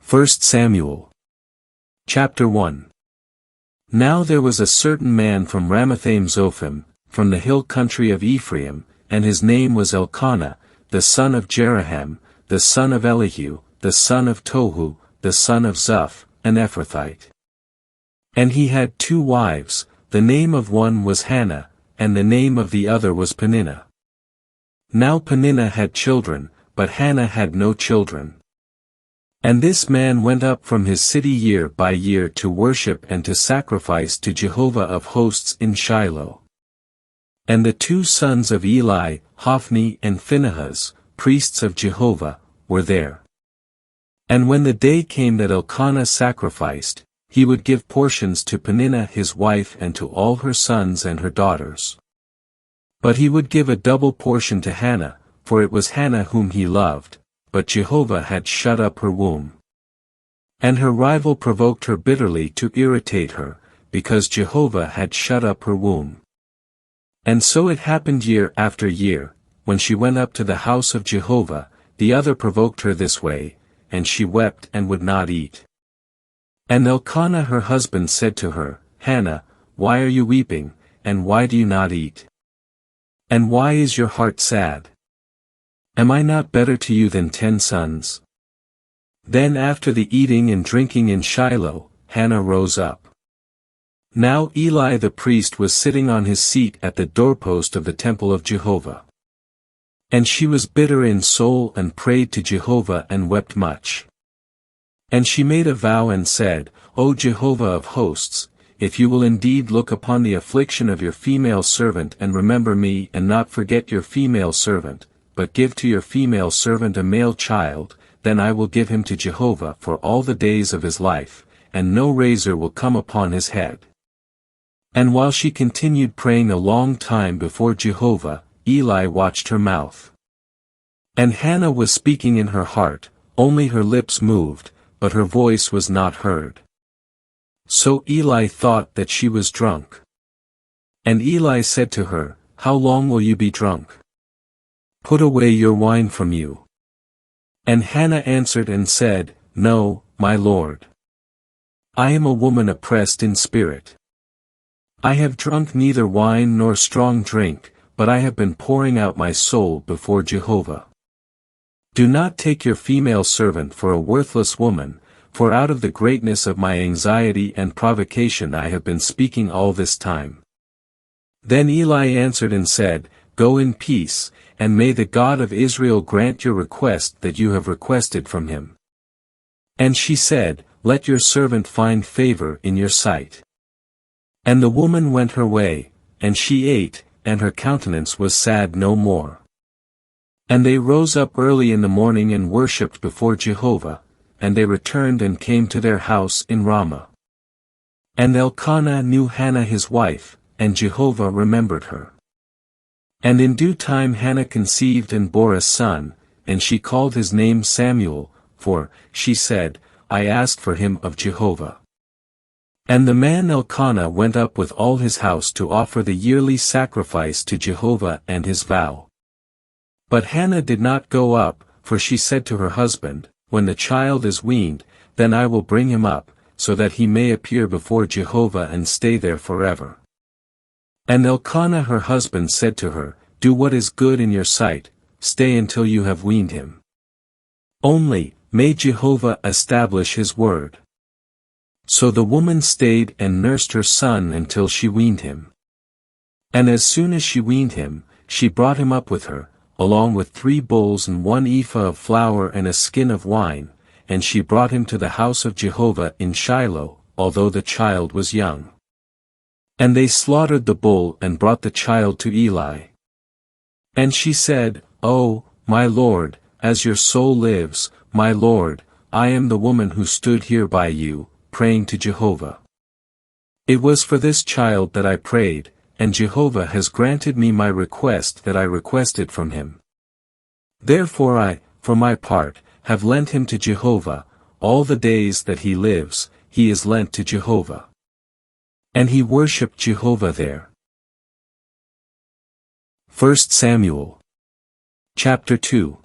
1 Samuel Chapter 1. Now there was a certain man from Ramathaim-zophim, from the hill country of Ephraim, and his name was Elkanah, the son of Jeroham, the son of Elihu, the son of Tohu, the son of Zuph, an Ephrathite. And he had 2 wives, the name of one was Hannah, and the name of the other was Peninnah. Now Peninnah had children, but Hannah had no children. And this man went up from his city year by year to worship and to sacrifice to Jehovah of hosts in Shiloh. And the 2 sons of Eli, Hophni and Phinehas, priests of Jehovah, were there. And when the day came that Elkanah sacrificed, he would give portions to Peninnah his wife and to all her sons and her daughters. But he would give a double portion to Hannah, for it was Hannah whom he loved, but Jehovah had shut up her womb. And her rival provoked her bitterly to irritate her, because Jehovah had shut up her womb. And so it happened year after year, when she went up to the house of Jehovah, the other provoked her this way, and she wept and would not eat. And Elkanah her husband said to her, Hannah, why are you weeping, and why do you not eat? And why is your heart sad? Am I not better to you than 10 sons? Then after the eating and drinking in Shiloh, Hannah rose up. Now Eli the priest was sitting on his seat at the doorpost of the temple of Jehovah. And she was bitter in soul and prayed to Jehovah and wept much. And she made a vow and said, O Jehovah of hosts, if you will indeed look upon the affliction of your female servant and remember me and not forget your female servant, but give to your female servant a male child, then I will give him to Jehovah for all the days of his life, and no razor will come upon his head. And while she continued praying a long time before Jehovah, Eli watched her mouth. And Hannah was speaking in her heart, only her lips moved, but her voice was not heard. So Eli thought that she was drunk. And Eli said to her, How long will you be drunk? Put away your wine from you. And Hannah answered and said, No, my lord. I am a woman oppressed in spirit. I have drunk neither wine nor strong drink, but I have been pouring out my soul before Jehovah. Do not take your female servant for a worthless woman, for out of the greatness of my anxiety and provocation I have been speaking all this time. Then Eli answered and said, Go in peace, and may the God of Israel grant your request that you have requested from him. And she said, Let your servant find favor in your sight. And the woman went her way, and she ate, and her countenance was sad no more. And they rose up early in the morning and worshipped before Jehovah, and they returned and came to their house in Ramah. And Elkanah knew Hannah his wife, and Jehovah remembered her. And in due time Hannah conceived and bore a son, and she called his name Samuel, for, she said, I asked for him of Jehovah. And the man Elkanah went up with all his house to offer the yearly sacrifice to Jehovah and his vow. But Hannah did not go up, for she said to her husband, When the child is weaned, then I will bring him up, so that he may appear before Jehovah and stay there forever. And Elkanah her husband said to her, Do what is good in your sight, stay until you have weaned him. Only, may Jehovah establish his word. So the woman stayed and nursed her son until she weaned him. And as soon as she weaned him, she brought him up with her, along with 3 bulls and 1 ephah of flour and a skin of wine, and she brought him to the house of Jehovah in Shiloh, although the child was young. And they slaughtered the bull and brought the child to Eli. And she said, Oh, my lord, as your soul lives, my lord, I am the woman who stood here by you, praying to Jehovah. It was for this child that I prayed, and Jehovah has granted me my request that I requested from him. Therefore I, for my part, have lent him to Jehovah, all the days that he lives, he is lent to Jehovah. And he worshipped Jehovah there. 1 Samuel Chapter 2.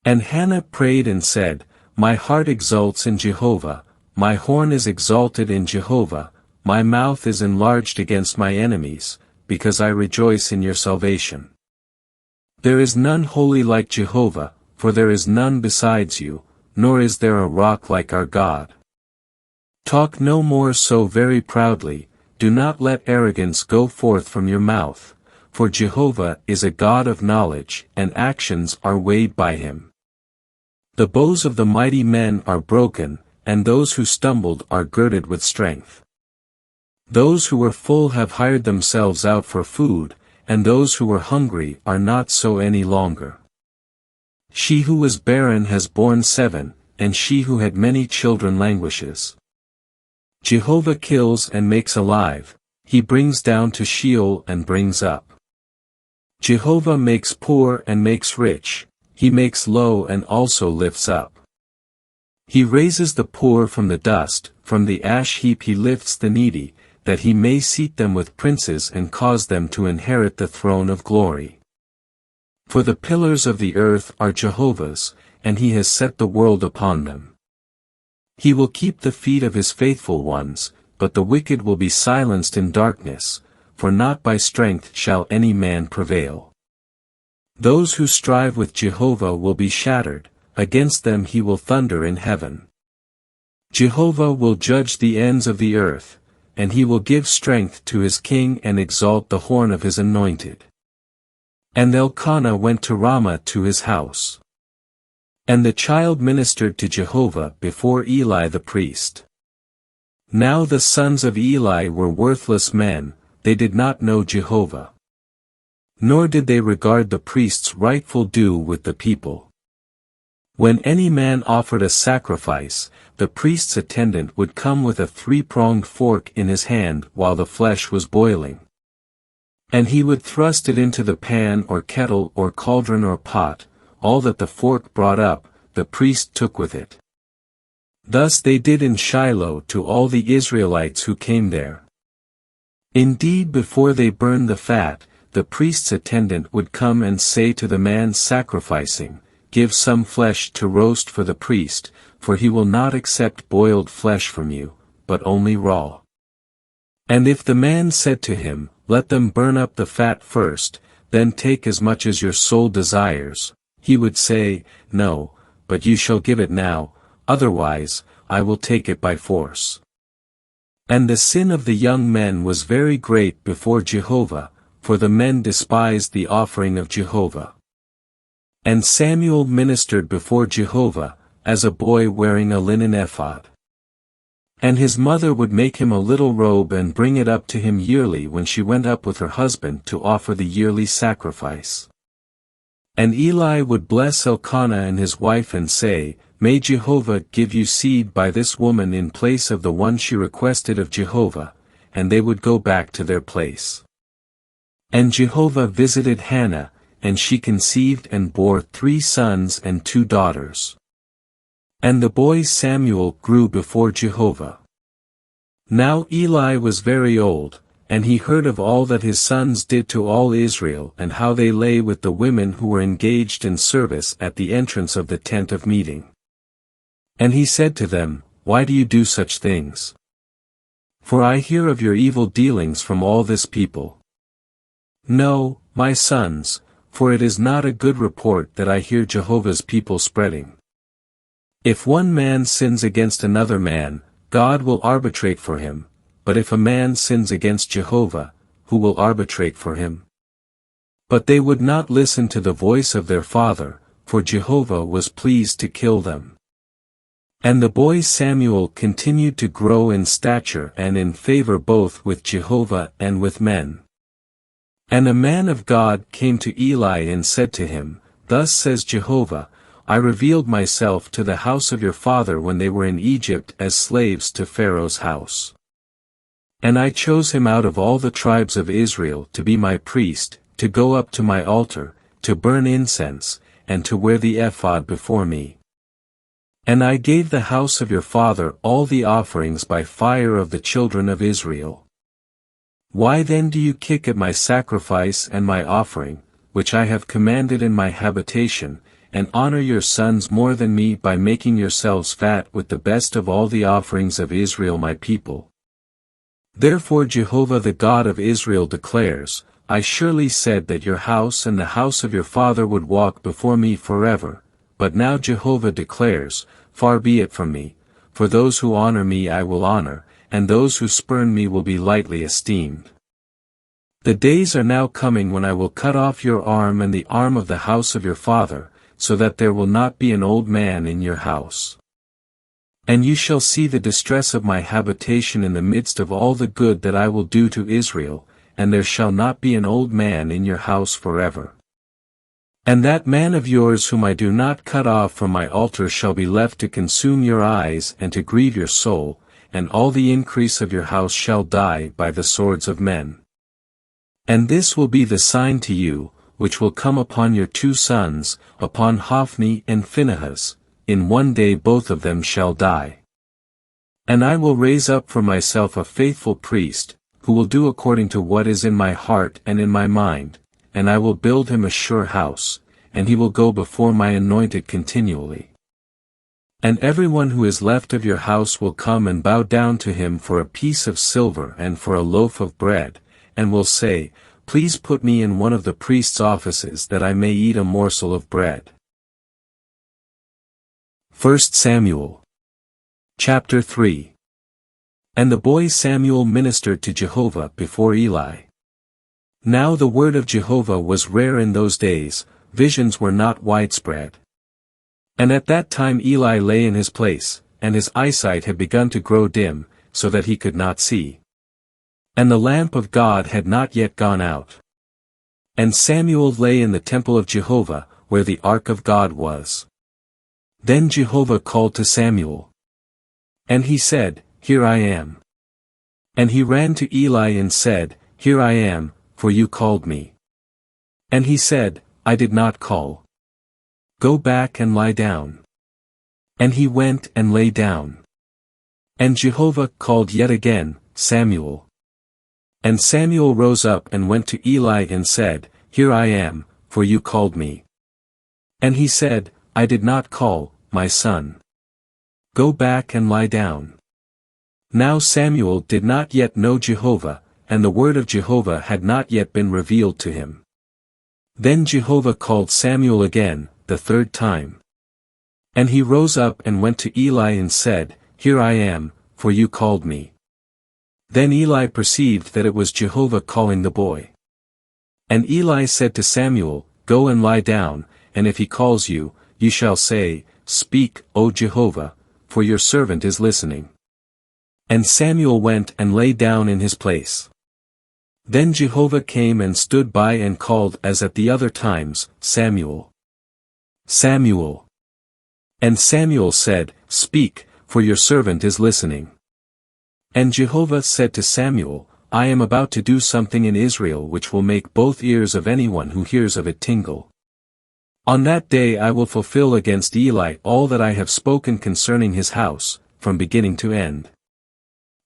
And Hannah prayed and said, My heart exults in Jehovah, my horn is exalted in Jehovah, my mouth is enlarged against my enemies, because I rejoice in your salvation. There is none holy like Jehovah, for there is none besides you, nor is there a rock like our God. Talk no more so very proudly, do not let arrogance go forth from your mouth, for Jehovah is a God of knowledge, and actions are weighed by him. The bows of the mighty men are broken, and those who stumbled are girded with strength. Those who were full have hired themselves out for food, and those who were hungry are not so any longer. She who was barren has borne 7, and she who had many children languishes. Jehovah kills and makes alive, he brings down to Sheol and brings up. Jehovah makes poor and makes rich, he makes low and also lifts up. He raises the poor from the dust, from the ash heap he lifts the needy, that he may seat them with princes and cause them to inherit the throne of glory. For the pillars of the earth are Jehovah's, and he has set the world upon them. He will keep the feet of his faithful ones, but the wicked will be silenced in darkness, for not by strength shall any man prevail. Those who strive with Jehovah will be shattered, against them he will thunder in heaven. Jehovah will judge the ends of the earth, and he will give strength to his king and exalt the horn of his anointed. And Elkanah went to Ramah to his house. And the child ministered to Jehovah before Eli the priest. Now the sons of Eli were worthless men, they did not know Jehovah. Nor did they regard the priest's rightful due with the people. When any man offered a sacrifice, the priest's attendant would come with a 3-pronged fork in his hand while the flesh was boiling. And he would thrust it into the pan or kettle or cauldron or pot, all that the fork brought up, the priest took with it. Thus they did in Shiloh to all the Israelites who came there. Indeed, before they burned the fat, the priest's attendant would come and say to the man sacrificing, "Give some flesh to roast for the priest, for he will not accept boiled flesh from you, but only raw." And if the man said to him, "Let them burn up the fat first, then take as much as your soul desires," he would say, "No, but you shall give it now, otherwise, I will take it by force." And the sin of the young men was very great before Jehovah, for the men despised the offering of Jehovah. And Samuel ministered before Jehovah, as a boy wearing a linen ephod. And his mother would make him a little robe and bring it up to him yearly when she went up with her husband to offer the yearly sacrifice. And Eli would bless Elkanah and his wife and say, "May Jehovah give you seed by this woman in place of the one she requested of Jehovah," and they would go back to their place. And Jehovah visited Hannah, and she conceived and bore 3 sons and 2 daughters. And the boy Samuel grew before Jehovah. Now Eli was very old, and he heard of all that his sons did to all Israel and how they lay with the women who were engaged in service at the entrance of the tent of meeting. And he said to them, "Why do you do such things? For I hear of your evil dealings from all this people. No, my sons, for it is not a good report that I hear Jehovah's people spreading. If one man sins against another man, God will arbitrate for him, but if a man sins against Jehovah, who will arbitrate for him?" But they would not listen to the voice of their father, for Jehovah was pleased to kill them. And the boy Samuel continued to grow in stature and in favor both with Jehovah and with men. And a man of God came to Eli and said to him, "Thus says Jehovah, I revealed myself to the house of your father when they were in Egypt as slaves to Pharaoh's house. And I chose him out of all the tribes of Israel to be my priest, to go up to my altar, to burn incense, and to wear the ephod before me. And I gave the house of your father all the offerings by fire of the children of Israel. Why then do you kick at my sacrifice and my offering, which I have commanded in my habitation, and honor your sons more than me by making yourselves fat with the best of all the offerings of Israel my people. Therefore Jehovah the God of Israel declares, I surely said that your house and the house of your father would walk before me forever, but now Jehovah declares, far be it from me, for those who honor me I will honor, and those who spurn me will be lightly esteemed. The days are now coming when I will cut off your arm and the arm of the house of your father, so that there will not be an old man in your house. And you shall see the distress of my habitation in the midst of all the good that I will do to Israel, and there shall not be an old man in your house forever. And that man of yours whom I do not cut off from my altar shall be left to consume your eyes and to grieve your soul, and all the increase of your house shall die by the swords of men. And this will be the sign to you, which will come upon your 2 sons, upon Hophni and Phinehas, in one day both of them shall die. And I will raise up for myself a faithful priest, who will do according to what is in my heart and in my mind, and I will build him a sure house, and he will go before my anointed continually. And everyone who is left of your house will come and bow down to him for a piece of silver and for a loaf of bread, and will say, Please put me in one of the priest's offices that I may eat a morsel of bread. 1 Samuel Chapter 3. And the boy Samuel ministered to Jehovah before Eli. Now the word of Jehovah was rare in those days, visions were not widespread. And at that time Eli lay in his place, and his eyesight had begun to grow dim, so that he could not see. And the lamp of God had not yet gone out. And Samuel lay in the temple of Jehovah, where the ark of God was. Then Jehovah called to Samuel. And he said, Here I am. And he ran to Eli and said, Here I am, for you called me. And he said, I did not call. Go back and lie down. And he went and lay down. And Jehovah called yet again, Samuel. And Samuel rose up and went to Eli and said, Here I am, for you called me. And he said, I did not call, my son. Go back and lie down. Now Samuel did not yet know Jehovah, and the word of Jehovah had not yet been revealed to him. Then Jehovah called Samuel again, the 3rd time. And he rose up and went to Eli and said, Here I am, for you called me. Then Eli perceived that it was Jehovah calling the boy. And Eli said to Samuel, Go and lie down, and if he calls you, you shall say, Speak, O Jehovah, for your servant is listening. And Samuel went and lay down in his place. Then Jehovah came and stood by and called as at the other times, Samuel. Samuel. And Samuel said, Speak, for your servant is listening. And Jehovah said to Samuel, I am about to do something in Israel which will make both ears of anyone who hears of it tingle. On that day I will fulfill against Eli all that I have spoken concerning his house, from beginning to end.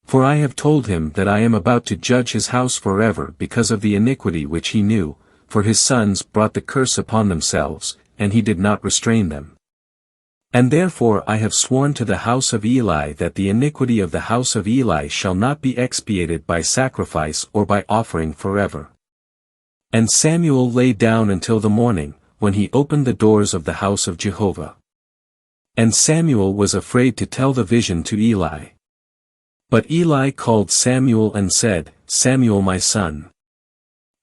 For I have told him that I am about to judge his house forever because of the iniquity which he knew, for his sons brought the curse upon themselves, and he did not restrain them. And therefore I have sworn to the house of Eli that the iniquity of the house of Eli shall not be expiated by sacrifice or by offering forever. And Samuel lay down until the morning, when he opened the doors of the house of Jehovah. And Samuel was afraid to tell the vision to Eli. But Eli called Samuel and said, Samuel my son.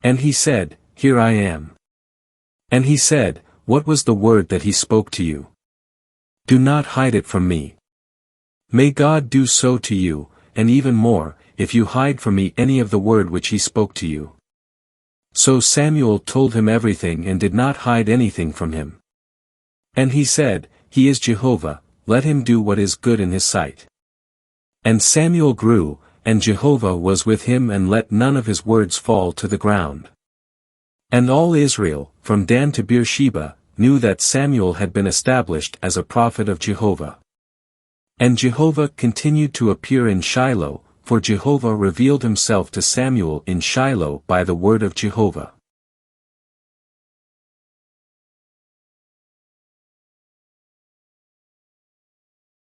And he said, Here I am. And he said, What was the word that he spoke to you? Do not hide it from me. May God do so to you, and even more, if you hide from me any of the word which he spoke to you. So Samuel told him everything and did not hide anything from him. And he said, He is Jehovah, let him do what is good in his sight. And Samuel grew, and Jehovah was with him and let none of his words fall to the ground. And all Israel, from Dan to Beersheba, knew that Samuel had been established as a prophet of Jehovah. And Jehovah continued to appear in Shiloh, for Jehovah revealed himself to Samuel in Shiloh by the word of Jehovah.